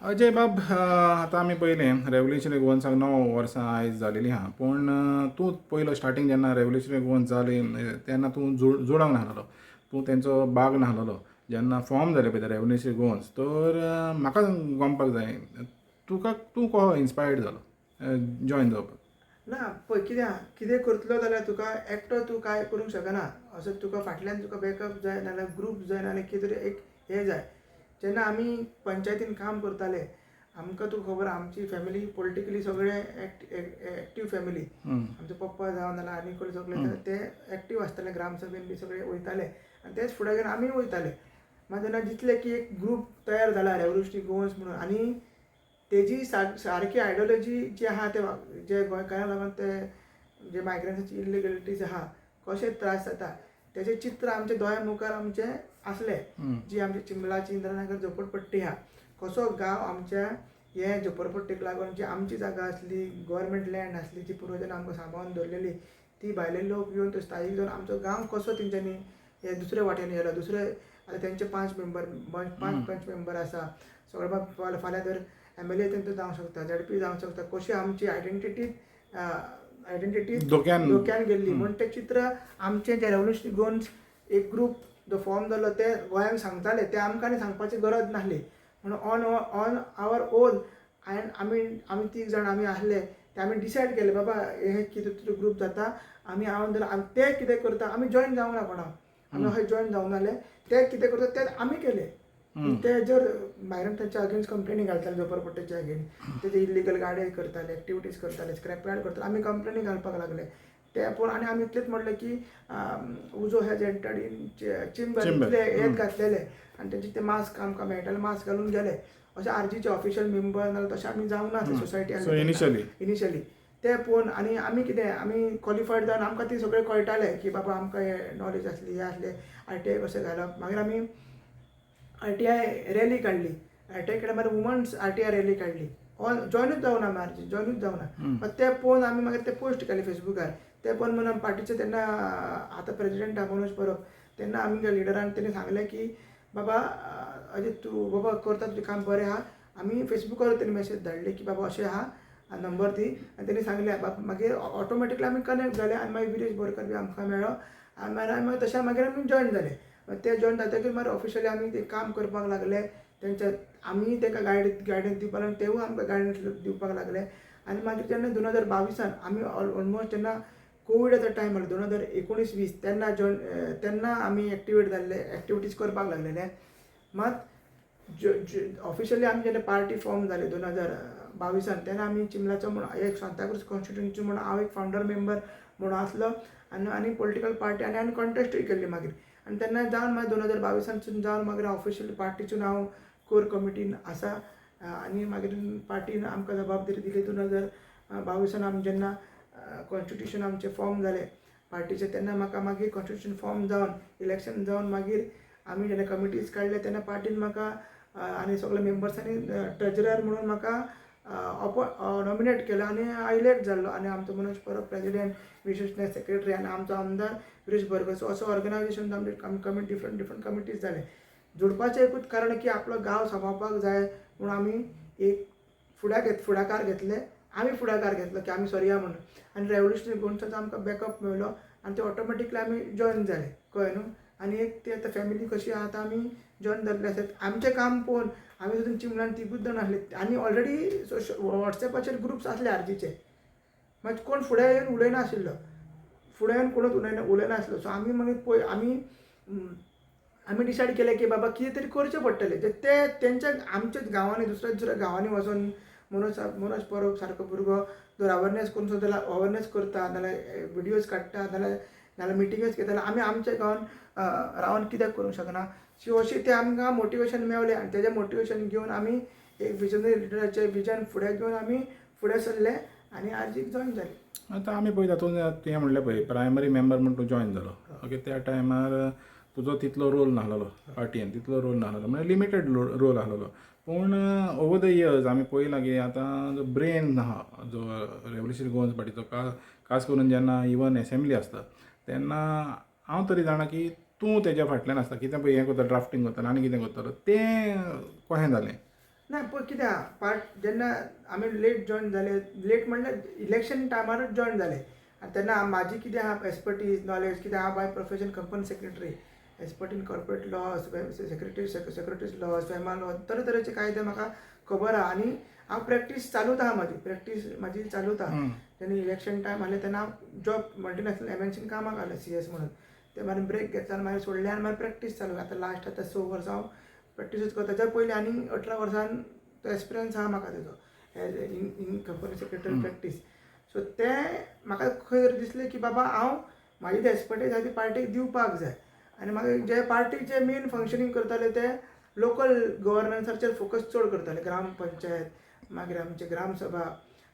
अजय बाब, आतां आमी पयलें रेवल्युशनरी गोवन्साक 9 वर्सां आयज जालेलीं आहा. पूण तूं पयलो स्टार्टींग जेन्ना रेवल्युशनरी गोवन्स जाली तेन्ना तूं जोडांक नाहलेलो, तूं तेंचो भाग नाहलेलो. जेन्ना फॉर्म जाले पळय ते रेवल्युशनरी गोवन्स, तर म्हाका गमपाक जाय, तूं कसो इन्स्पायर्ड जालो जॉयन जावपाक? ना पळय कितें करतलो जाल्यार तुका एकटो तूं कांय करूंक शकना. असो तुका फाटल्यान तुका बॅकअप जाय, नाल्यार ग्रूप जाय, नाल्यार कितें तरी एक हें जाय. जेन्ना आमी पंचायतीन काम करताले, आमकां तूं खबर आमची फॅमिली पॉलिटिकली सगळे एक्टीव फॅमिली. आमचो पप्पा जावं नाल्यार आनी कोण सगळे ते एक्टीव आसताले, ग्रामसभेन बी सगळे वयताले आनी तेच फुडें घेवन आमी वयताले. मागीर जेन्ना दिसलें की एक ग्रूप तयार जाला रेवल्युशनरी गोवन्स म्हणून, आनी तेजी सारकी आयडियोलॉजी जी आहा ते जे गोंयकारांक लागून ते जे मायग्रंट्साची इलिगलिटीज आहा, कशे त्रास जाता तेजें चित्र आमच्या दोळ्या मुखार आमचे आसले. जी आमची चिंबलाची इंद्रनगर झोपडपट्टी आहा, कसो गांव आमच्या हे झोपडपट्टेक लागून जी आमची जागा आसली, गव्हर्मेंट लँड आसली, जी पुर्वजांनी आमकां सांबाळून दवरलेली, ती भायले लोक येवन तो स्थायीक जावन आमचो गांव कसो तेंच्यांनी हे दुसरे वाटेन गेलो. दुसरे आतां तेंचे 5 पंच मेंबर आसा सगळे. फाल्यां तर MLA तेंचो जावंक शकता, ZP जावंक शकता. कशी आमची आयडेंटिटी धोक्यान गेल्ली म्हण तें चित्र आमचें जे रेवल्युशनरी गोवन्स एक ग्रूप जो फॉर्म जालो ते गोंयांक सांगताले. ते आमकां आनी सांगपाची गरज नासली म्हणून ऑन आवर ओन आमी 3 जाण आमी आसले ते आमी डिसायड केले बाबा हे कितें ग्रूप जाता. आमी हांव जाल्यार ते कितें करता आमी जॉयन जावंक ना कोणाक. आमी अशें जॉयन जावंक नासले. ते कितें करता ते आमी केले. ते जर मायग्रंटांच्या अगेन्स्ट कंप्लेनी घालताले, झोपडपट्टीच्या अगेन्स्ट तेजे इलिगल गाडे करताले, एक्टिविटीज करताले, स्क्रॅप यार्ड करताले, आमी कंप्लेनी घालपाक लागले. ते पळोवन आनी आमी इतलेंच म्हणलें की उजो हॅज एंटर्ड इन चेंबर, इतले हेत घातलेले आनी तेंचे ते मास्क आमकां मेळटाले, मास्क घालून गेले. अशें RGचे ऑफिशियल मेंबर नाल्यार तशें आमी जावंक ना ते सोसायटी इनिशियली. ते पळोवन आनी आमी कितें आमी क्वॉलिफायड जावन आमकां ती सगळें कळटालें की बाबा आमकां हे नॉलेज आसली, हे आसले, RTI कशें घालप. मागीर आमी RTI रॅली काडली. RTI कडेन मागीर वुमन्स RTI रॅली काडली. जॉयनूच जावना आमी, जॉयनूच जावना. ते पळोवन आमी मागीर ते पोस्ट केले फेसबुकार. ते पळोवन म्हणून पार्टीचे तेन्ना आतां प्रेजिडेंट आहा मनोज परब, तेन्ना आमच्या लिडरान तेणी सांगलें की बाबा अजय तूं बाबा करता तुजें काम बरें आहा. आमी फेसबुकार तेणी मॅसेज धाडली की बाबा अशें आहा, नंबर दी. आनी तेणी सांगलें मागीर ऑटोमॅटिकली आमी कनेक्ट जाले आनी मागीर विरेश बोरकर बी आमकां मेळ्ळो आनी मागीर तशें मागीर आमी जॉयन जाले. ते जॉयन जातकीर मागीर ऑफिशियली आमी ते काम करपाक लागले. तेंच्या आमी तांकां गायडन्स दिवपाक लागले, तेवूय आमकां गायडन्स दिवपाक लागले. आनी मागीर जेन्ना 2022 आमी ऑलमोस्ट जेन्ना कोविडाचो टायम आसलो 2019-20 तेन्ना आमी एक्टिविटीज करपाक लागलेले. मात ऑफिशियली आमी जेन्ना पार्टी फॉर्म जाली 2022 तेन्ना आमी चिंबलाचो म्हणून एक सांताक्रूज कॉन्स्टिट्युन्सी म्हणून हांव एक फावंडर मेंबर म्हणून आसलो आनी पॉलिटिकल पार्टी आनी कॉन्टेस्टूय केल्ली मागीर. आनी तेन्ना जावन मागीर 2022 जावन मागीर ऑफिशियल पार्टीसून हांव कोर कमिटीन आसा. आनी मागीर पार्टीन आमकां जबाबदारी दिली 2022 आमी जेन्ना कॉन्स्टिट्युशन आमचे फॉर्म जाले पार्टीचे, तेन्ना म्हाका मागीर कॉन्स्टिट्युशन फॉर्म जावन इलेक्शन जावन मागीर आमी जेन्ना कमिटीज काडले तेन्ना पार्टीन म्हाका आनी सगळे मेंबर्सांनी ट्रेजरर म्हणून म्हाका नॉमिनेट केलो आनी हांव इलेक्ट जाल्लो. आनी आमचो मनोज परब प्रेजिडेंट, विशेष सेक्रेटरी आनी आमचो आमदार विरेश बोरकर. सो असो ऑर्गनायझेशन आमचे डिफरंट कमिटीज जाले. जोडपाचें एकूच कारण की आपलो गांव सांबाळपाक जाय म्हणून आमी एक फुडाकार घेतले. आमी फुडाकार घेतलो की आमी सरुया म्हणून. आनी रेवल्युशनरी गोवन्साचो आमकां बॅकअप मेळ्ळो आनी ते ऑटोमॅटिकली आमी जॉयन जाले, कळ्ळें न्हू. आनी एक ती आतां फॅमिली कशी आहा आतां आमी जॉयन जाल्ले आसात. आमचें काम पळोवन आमी सुद्दां चिंबलान 3गूच जाण आसले आनी ऑलरेडी वॉट्सॅपाचेर ग्रुप्स आसले RGचे. मागीर कोण फुडें येवन उलयनाशिल्लो, फुडें येवन कोणूच उलयनासलो. सो आमी मागीर आमी डिसायड केलें की बाबा कितें तरी करचें पडटलें. ते तेंच्या आमच्याच गांवांनी दुसऱ्या गांवांनी वचोन मनोज परब सारको भुरगो जर अवेरनेस करून सुद्दां जाल्यार अवेरनेस करता, नाल्यार विडियोज काडटा, नाल्यार मिटिंगेज घेता, आमी आमच्या गांवान रावन कित्याक करूंक शकना. सो अशी ते आमकां मोटिवेशन मेळ्ळें आनी तेजें मोटिवेशन घेवन आमी एक विजनरी लिडराचें विजन फुडें घेवन आमी फुडें सरले आनी RGक जॉयन जाले. आतां आमी पळयता तुवें म्हणलें पळय प्रायमरी मेंबर म्हणून तूं जॉयन जालो. ओके, त्या टायमार तुजो तितलो रोल नाहलेलो पार्टीन, तितलो रोल नाहलेलो म्हणजे लिमिटेड रोल आसलेलो. पूण ओवर द इयर्स आमी पळयलां की आतां जो ब्रेन आहा जो रेवल्युशनरी गोवन्स पार्टीचो, खास करून जेन्ना इवन एसेंब्ली आसता तेन्ना हांव तरी जाणा की तूं तेज्या फाटल्यान आसता. कितें पळय हें करता, ड्राफ्टींग करतालो आनी कितें करतालो, तें कशें जालें? ना पण कित्याक जेन्ना आमी लेट जॉइन जाले, लेट म्हणल्यार इलेक्शन टायमारूच जॉइन जाले आनी तेन्ना म्हाजी कितें आहा एक्सपर्टीज नॉलेज कितें हांव by profession company secretary, expert in corporate law, secretaries law, FEMA law, तरेतरेचे कायदे म्हाका खबर आहा आनी हांव प्रॅक्टीस चालूच आहा म्हाजी चालूच आहा. जेन्ना इलेक्शन टायम आसलें तेन्ना हांव जॉब मल्टीनॅशनल एमएनसीन कामाक आसलें CS म्हणून. ते मागीर ब्रेक घेतला मागीर सोडलें आनी मागीर प्रॅक्टीस चालू. आतां लास्ट 6 वर्सां हांव प्रॅक्टीसूच करता. ताच्या पयलीं आनी 18 वर्सान तो एक्सपिरियन्स आहा म्हाका तेजो as in company secretary practice. So तें म्हाका खंय दिसलें की बाबा हांव म्हाजी ती एक्सपर्टीज आहा ती पार्टीक दिवपाक जाय आनी म्हाका जे पार्टीचे मेन फंक्शनींग करताले ते लोकल गव्हर्नन्साचेर फोकस चड करताले. ग्रामपंचायत, मागीर आमचे ग्रामसभा,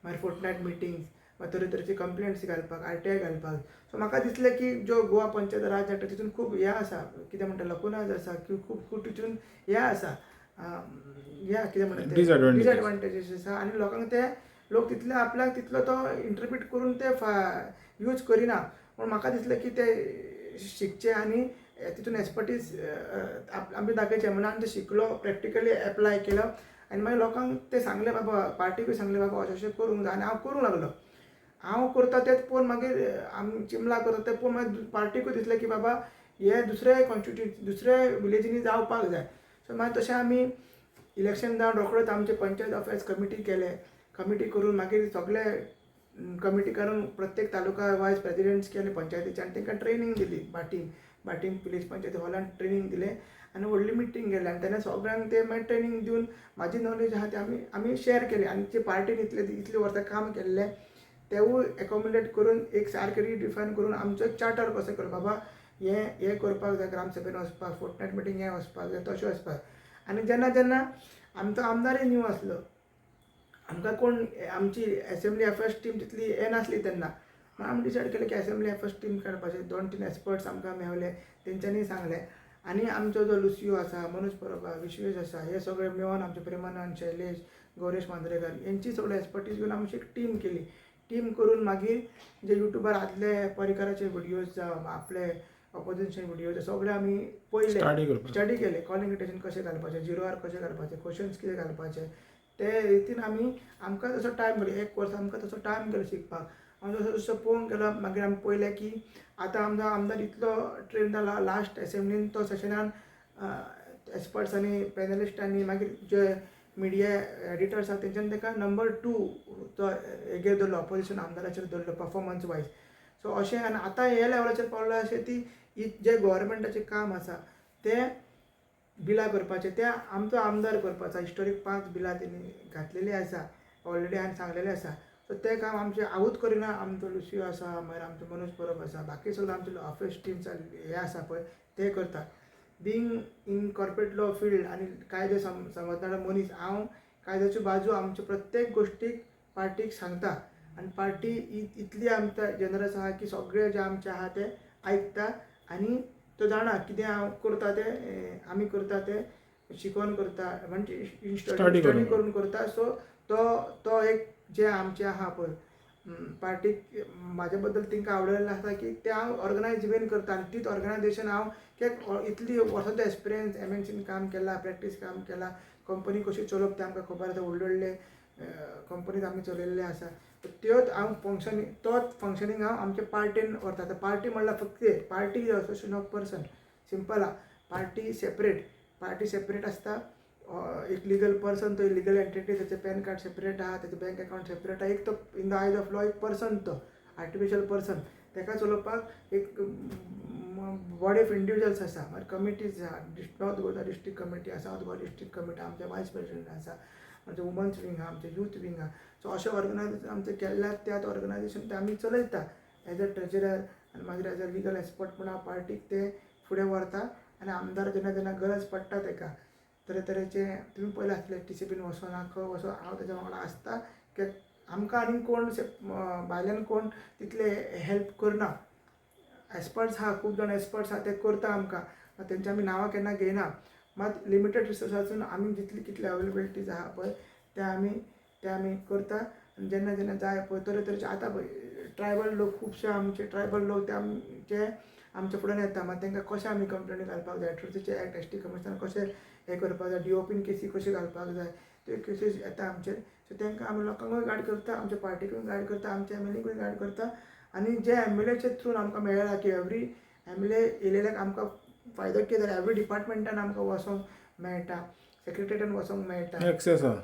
मागीर फोर्टनायट मिटींग्स, मागीर तरेतरेची कंप्लेंट्स घालपाक, RTI घालपाक. सो म्हाका दिसलें की जो गोवा पंचायत राज एक्ट तितून खूब हें आसा, कितें म्हणटा लकुनाज आसा खूब तितून हें आसा, कितें म्हणटा डिसएडवांटेजीस आसा आनी लोकांक ते लोक तितले आपल्याक तितलो तो इंटरप्रीट करून ते यूज करिना. पूण म्हाका दिसलें की ते शिकचे आनी तितून एक्सपर्टीज आमी दाखयचे म्हणून हांवें ते शिकलो, प्रॅक्टिकली एप्लाय केलो आनी मागीर लोकांक ते सांगले बाबा, पार्टीकूय सांगले बाबा अशें करूंक जाय आनी हांव करूंक लागलो. हांव करता तेच पळोवन मागीर आमी चिमला करता तें पळोवन मागीर पार्टीकूय दिसलें की बाबा हे दुसरे कॉन्स्टिट्युन्सी दुसऱ्या विलेजींनी जावपाक जाय. सो मागीर तशें आमी इलेक्शन जावन रोखडोच आमचे पंचायत अफेर्स कमिटी केले. कमिटी करून मागीर सगळे कमिटी करून प्रत्येक तालुका वायज प्रेसिडेंट्स केले पंचायतीचे आनी तांकां ट्रेनींग दिली. बाटींग पुलीस पंचायती हॉलांत ट्रेनींग दिलें आनी व्हडली मिटींग गेली आनी तेन्ना सगळ्यांक ते मागीर ट्रेनींग दिवन म्हाजी नॉलेज आहा ती आमी शेअर केली आनी जे पार्टीन इतली वर्सां काम केल्लें तेवूय एकोमोडेट करून एक सारकें रिडिफायन करून आमचो चार्टर कसो करप बाबा हें करपाक जाय, ग्रामसभेन वचपाक, फोर्टनायट मिटींग हें वचपाक जाय, तशें वचपाक. आनी जेन्ना आमचो आमदारय न्यू आसलो, आमकां कोण आमची एसेंब्ली अफेर्स टीम तितली हें नासली तेन्ना, मागीर आमी डिसायड केलें की एसेंब्ली अफेर्स टीम काडपाचें. 2-3 एक्सपर्ट्स आमकां मेवले, तेंच्यांनी सांगलें आनी आमचो जो लुसियो आसा, मनोज परब, विश्वेश आसा, हे सगळे मेळोन आमचे प्रेमानंद, शैलेश, गौरेश मांद्रेकर हेंची सगळे एक्सपर्टीज घेवन आमी एक टीम केली. टीम करून मागीर जे युट्यूबार आदले परिकाराचे व्हिडियोज जावं आपले ऑपोजिशन व्हिडियोज सगळे आमी पळयले, स्टडी केले. कॉलिंग इटेशन कशें घालपाचें, 0R कशें घालपाचें, क्वेश्चन्स कितें घालपाचे, ते रितीन आमकां तसो टायम गेलो. 1 वर्स आमकां तसो टायम गेलो शिकपाक. आनी जसो पळोवंक गेलो मागीर आमी पळयलें की आतां आमचो आमदार इतलो ट्रेन जाला. लास्ट एसेंब्लीन तो सेशनान एक्सपर्ट्सांनी, पॅनलिस्टांनी, मागीर जे मिडिया एडिटर्स आसा तेंच्यांनी ताका नंबर 2 तो हेजेर धरलो, ऑपोजिशन आमदाराचेर धरलो परफॉर्मन्स वायज. सो अशें आनी आतां हे लेवलाचेर पावला अशें ती जे गव्हर्मेंटाचें काम आसा तें बिलां करपाचें तें आमचो आमदार करपाचो. हिस्टोरीक 5 बिलां तेणी घातलेलीं आसा ऑलरेडी हांवें सांगलेलें आसा. सो तें काम आमचें हांवूच करिना, आमचो लुसियो आसा, मागीर आमचो मनोज परब आसा, बाकी सगळे आमचे अफेर्स टीम हे आसा पळय ते करता. Being in corporate law field आनी कायदे समजणारो मनीस हांव कायद्याच्यो बाजू आमच्या प्रत्येक गोश्टीक पार्टीक सांगता आनी पार्टी इतली आमकां जनरस आहा की सगळे जे आमचे आहा ते आयकता आनी तो जाणा कितें हांव करता तें आमी करता तें शिकोवन करता म्हणजे स्टडी करून करता. सो तो एक जे आमचे आहा पळय पार्टीक म्हाजे बद्दल तांकां आवडलेलें आसा की तें हांव ऑर्गनायज बीन करता आनी तीच ऑर्गनायजेशन हांव कित्याक इतली वर्सांचो एक्सपिरियन्स एमएनसीन काम केला, प्रॅक्टीस काम केला, कंपनी कशी चलोवप तें आमकां खबर आसा. व्हडले कंपनीज आमी चलयल्ले आसा. तोच फंक्शनींग हांव आमच्या पार्टीन व्हरता. आतां पार्टी म्हणल्यार फक्त party is association of person, simple आहा. पार्टी सेपरेट आसता. एक लिगल पर्सन, तो लिगल एंटिटी, त्याचे पॅन कार्ड सेपरेट आहा, त्याचे बँक अकाउंट सेपरेट आहा. एक तो इन द आयज ऑफ लॉ एक पर्सन, तो आर्टिफिशियल पर्सन, ताका चलोवपाक एक बॉडी ऑफ इंडिविज्युअल्स आसा. मागीर कमिटीज आहा. नॉर्थ गोवा डिस्ट्रिक्ट कमिटी आसा, सावथ गोवा डिस्ट्रिक्ट कमिटी, आमचे वायस प्रेसिडेंट आसा, आमचे वुमन्स विंग आहा, आमचे यूथ विंग आहा. सो अशें ऑर्गनायजेशन आमचें केल्ल्या त्याच ऑर्गनायजेशन तें आमी चलयता एज अ ट्रेजरर आनी मागीर एज अ लिगल एक्सपर्ट म्हूण हांव पार्टीक ते फुडें व्हरता आनी आमदार जेन्ना गरज पडटा ताका तरेतरेचे तुमी पळयलें आसतलें TCPन वचोन खंय वचोन हांव ताच्या वांगडा आसता. कित्याक आमकां आनी कोण भायल्यान कोण तितले हेल्प करना. एक्सपर्ट्स आहा, खूब जाण एक्सपर्ट्स आहा ते करता आमकां. तेंची आमी नांवां केन्ना घेयना. मात लिमिटेड रिसोर्सासून आमी जितली कितले अवेलेबिलिटीज आहा पळय ते आमी करता. आनी जेन्ना जाय पळय तरेतरेचे आतां पळय ट्रायबल लोक खुबशे आमचे ट्रायबल लोक ते आमच्या फुड्यान येता. मागीर तांकां कशें आमी कंप्लेनी घालपाक जाय, एट्रोसिटी एक्ट, ST कमिशनर कशें हें करपाक जाय, DOPन केसी कशी घालपाक जाय ते केसीस येता आमचे. सो तांकां आमी लोकांकूय गायड करता, आमच्या पार्टीकूय गायड करता, आमच्या MLAकूय गायड करता. आनी जे MLAचे थ्रू आमकां मेळ्ळा की एवरी MLA येयलेल्याक आमकां फायदो कितें जाला, एवरी डिपार्टमेंटान आमकां वचोंक मेळटा, सेक्रेटरीएटान वचोंक मेळटा, एक्सेस आहा.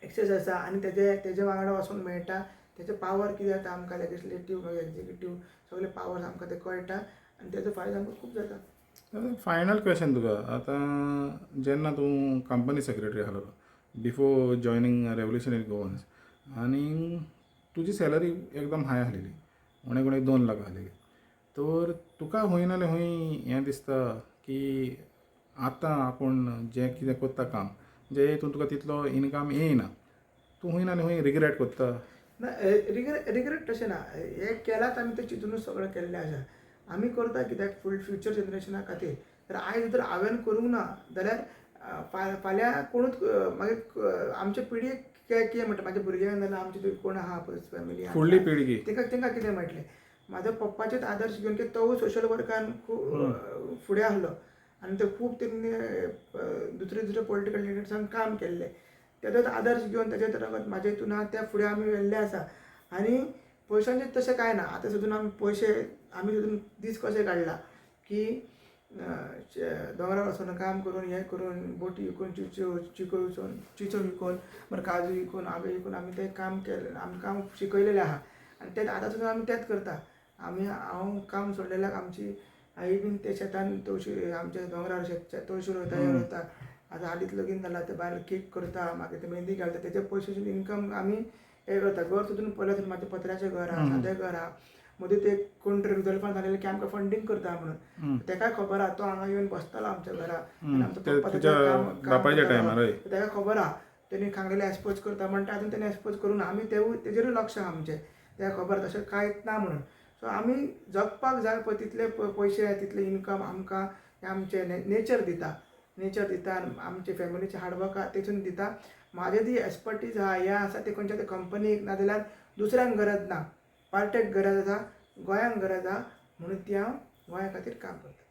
एक्सेस आसा. आनी तेजे वांगडा वचोंक मेळटा. तेजे पावर कितें जाता आमकां लेजिस्लेटीव मागीर एक्झिक्युटीव सगळे पावर्स आमकां ते कळटा आनी तेजो फायदो आमकां खूब जाता. फायनल क्वेश्चन तुका आतां जेन्ना तूं कंपनी सेक्रेटरी आसलो बिफोर जॉयनींग रेवल्युशनरी गोवन्स आनी तुजी सॅलरी एकदम हाय आसलेली उणे उणे 2 लाख आसलेली तर तुका हूंय नाल्यार हूंय हें दिसता की आतां आपूण जें कितें करता काम जे हितून तुका तितलो इनकम येयना तूं हूंय नाल्यार हूंय रिग्रेट करता. ना रिग्रेट तशें ना, हें केलात आमी तें चिंतूनच सगळें केल्लें आसा. आमी करता कित्याक फ्युचर जनरेशना खातीर. तर आयज जर हांवें करूंक ना जाल्यार फाल्यां कोणूच मागीर आमचे पिळगेक कितें म्हणटा, म्हाज्या भुरग्यांक जाल्यार आमचे कोण आहा पळय फॅमिली फुडली पिळगी तांकां कितें मेळटलें. म्हाजो पप्पाचेच आदर्श घेवन की तोवूय सोशल वर्कान खूब फुडें आसलो आनी ते खूब तेणी दुसरे पॉलिटिकल लिडर्सांक काम केल्लें. तेजोच आदर्श घेवन तेजे तरफ म्हाज्या हितून आहा त्या फुडें आमी व्हेल्ले आसा. आनी पयशांचें तशें कांय ना. आतां सुद्दां आमी पयशे आमी सुद्दां दीस कशे काडला की दोंगरार वचून काम करून हें करून बोटी विकून चिचो विकून मागीर काजू विकून आंबे विकून आमी तें काम केलें, आमकां शिकयलेलें आहा आनी तें आतां सुद्दां आमी तेंच करता. हांव काम सोडलेल्याक आमची आई बीन ते शेतान तवशीं आमच्या दोंगरार तवशीं रोयता हें रोयता. आतां हालींच लगीन जालां ते बायल केक करता मागीर ते मेहंदी घालता तेजे पयशांचें इनकम आमी हें करता. घर सुद्दां पळयलें जाल्यार म्हाजें पत्र्याचें घर आहा, सादें घर आहा. मदीं ते कोण तरी रिजल्फान जालेले की आमकां फंडींग करता म्हणून तेकाय खबर आहा तो हांगा येवन बसतालो आमच्या घरा आनी आमचो पप्पा बापाच्या टायमार तेका खबर आहा तेणी सांगलेलें एक्सपोज करता म्हणटा आजून तेणें एक्सपोज करूं ना. आमी तेजेरूय लक्ष आहा आमचें, तेका खबर तशें कांयच ना म्हणून. सो आमी जगपाक जाय पळय तितले पयशे तितले इनकम आमकां आमचे नेचर दिता आनी आमचे फॅमिलीचे हार्डवर्क आहा तेतून दिता. म्हाजे ती एक्सपर्टीज आहा हें आसा ते खंयच्या कंपनीक ना जाल्यार दुसऱ्यांक गरज ना, पार्टेक गरज आसा, गोंयांक गरज आहा म्हणून ती हांव गोंया खातीर काम करता.